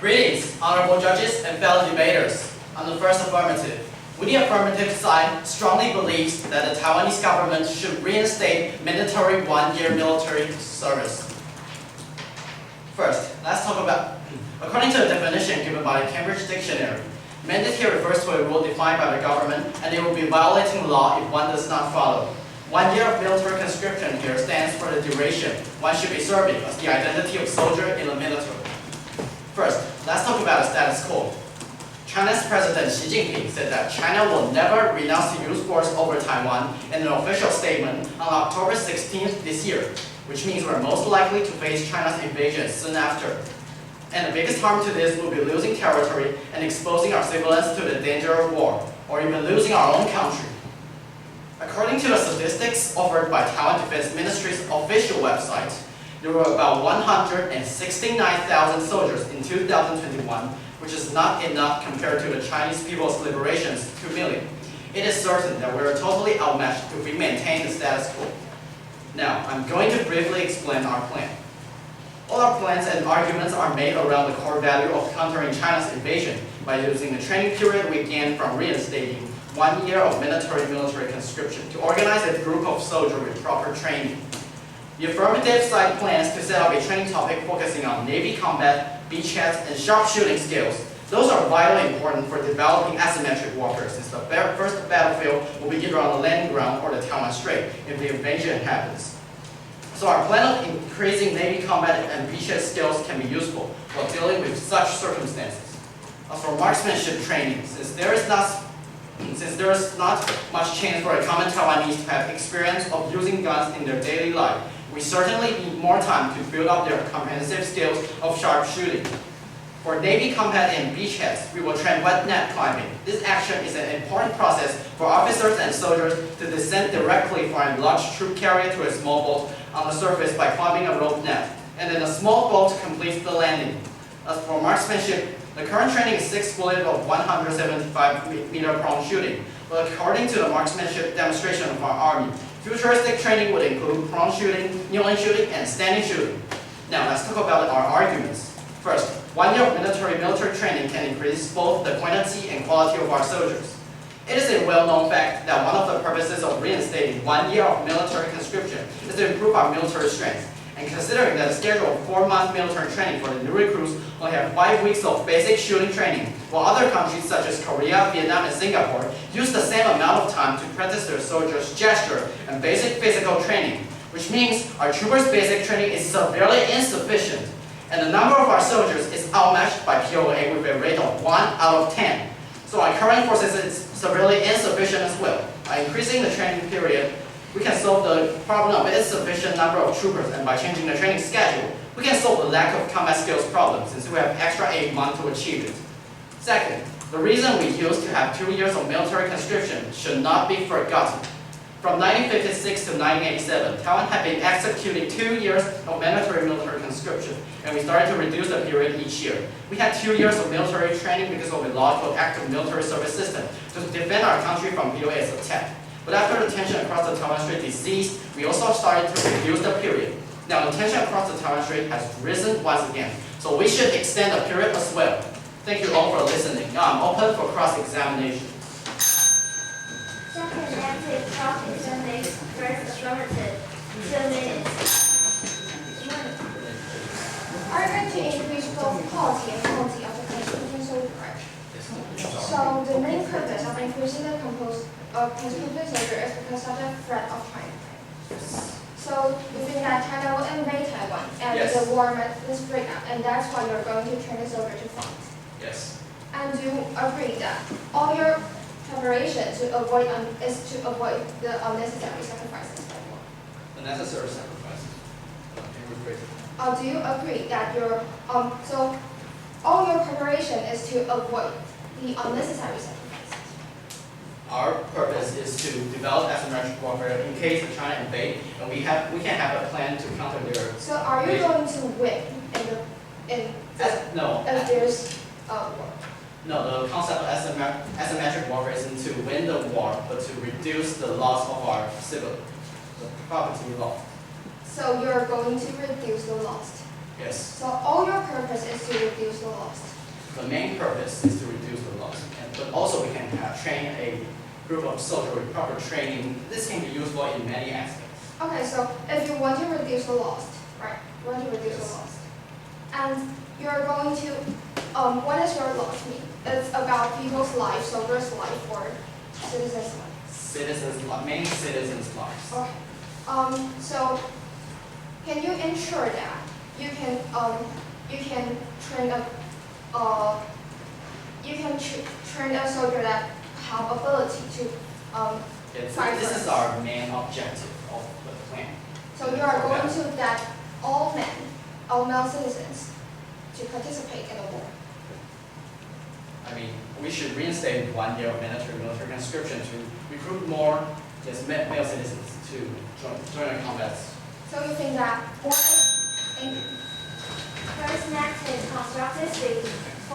Greetings, honorable judges and fellow debaters. On the first affirmative, we, the affirmative side, strongly believes that the Taiwanese government should reinstate mandatory one-year military service. First, let's talk about, according to the definition given by the Cambridge Dictionary, mandatory refers to a rule defined by the government, and it will be violating law if one does not follow. 1 year of military conscription here stands for the duration one should be serving as the identity of soldier in the military. First, let's talk about the status quo. China's President Xi Jinping said that China will never renounce the use force over Taiwan in an official statement on October 16th this year, which means we're most likely to face China's invasion soon after. And the biggest harm to this will be losing territory and exposing our civilians to the danger of war, or even losing our own country. According to the statistics offered by Taiwan Defense Ministry's official website, there were about 169,000 soldiers in 2021, which is not enough compared to the Chinese People's Liberation's 2 million. It is certain that we are totally outmatched if we maintain the status quo. Now, I'm going to briefly explain our plan. All our plans and arguments are made around the core value of countering China's invasion by using the training period we gained from reinstating 1 year of military conscription to organize a group of soldiers with proper training. The affirmative side plans to set up a training topic focusing on Navy combat, beachheads, and sharpshooting skills. Those are vitally important for developing asymmetric warfare, since the first battlefield will be either on the landing ground or the Taiwan Strait if the invasion happens. So our plan of increasing Navy combat and beachhead skills can be useful while dealing with such circumstances. As for marksmanship training, since there is not much chance for a common Taiwanese to have experience of using guns in their daily life, we certainly need more time to build up their comprehensive skills of sharpshooting. For Navy combat and beachheads, we will train wet net climbing. This action is an important process for officers and soldiers to descend directly from a large troop carrier to a small boat on the surface by climbing a rope net, and then a small boat completes the landing. As for marksmanship, the current training is 6 bullets of 175-meter prone shooting, but according to the marksmanship demonstration of our Army, futuristic training would include prone shooting, kneeling shooting, and standing shooting. Now let's talk about our arguments. First, 1 year of military training can increase both the quantity and quality of our soldiers. It is a well-known fact that one of the purposes of reinstating 1 year of military conscription is to improve our military strength. And considering that a schedule of 4-month military training for the new recruits only have 5 weeks of basic shooting training, while other countries such as Korea, Vietnam, and Singapore use the same amount of time to practice their soldiers' gesture and basic physical training, which means our troopers' basic training is severely insufficient, and the number of our soldiers is outmatched by POA with a rate of 1 out of 10. So our current forces is severely insufficient as well. By increasing the training period, we can solve the problem of insufficient number of troopers, and by changing the training schedule, we can solve the lack of combat skills problem since we have extra 8 months to achieve it. Second, the reason we used to have 2 years of military conscription should not be forgotten. From 1956 to 1987, Taiwan had been executing 2 years of mandatory military conscription, and we started to reduce the period each year. We had 2 years of military training because of a law called Active Military Service System to defend our country from POA's attack. But after the tension across the Taiwan Strait ceased, we also started to reduce the period. Now the tension across the Taiwan Strait has risen once again, so we should extend the period as well. Thank you all for listening. Now I'm open for cross-examination. Second active cross-examination. First affirmative. 2 minutes. Are you going to increase both quality and quantity of the conscription soldier? So the main purpose of increasing the conscription soldier is because of the threat of China. So you think that China will invade Taiwan and Yes. the war must break out, and that's why you're going to train the soldier to fight. Yes. And you agree that all your preparation is to avoid the unnecessary sacrifices by war. The necessary sacrifice. Can you rephrase it? Do you agree that your so all your preparation is to avoid the unnecessary sacrifices? Our purpose is to develop asymmetric warfare in case the China invade, and we can have a plan to counter their. So are you going to win No. if there's war? No, the concept of asymmetric warfare isn't to win the war, but to reduce the loss of our civil, the property loss. So you're going to reduce the loss. Yes. So all your purpose is to reduce the loss. The main purpose is to reduce the loss, but also we can train a group of soldiers with proper training. This can be useful in many aspects. Okay, so if you want to reduce the loss, right? You want to reduce the loss, and you're going to, what does your loss mean? It's about people's lives, soldiers' life, or citizens' life. Citizens' life, main citizens' lives. Okay. So can you ensure that you can train a soldier that have ability to Yes, fight this first? is our main objective of the plan. So you are going to get all men, all male citizens, to participate in the war. I mean, we should reinstate 1 year of military conscription to recruit more male citizens to join the combats. So you think that? Thank you. First method, constructive thinking.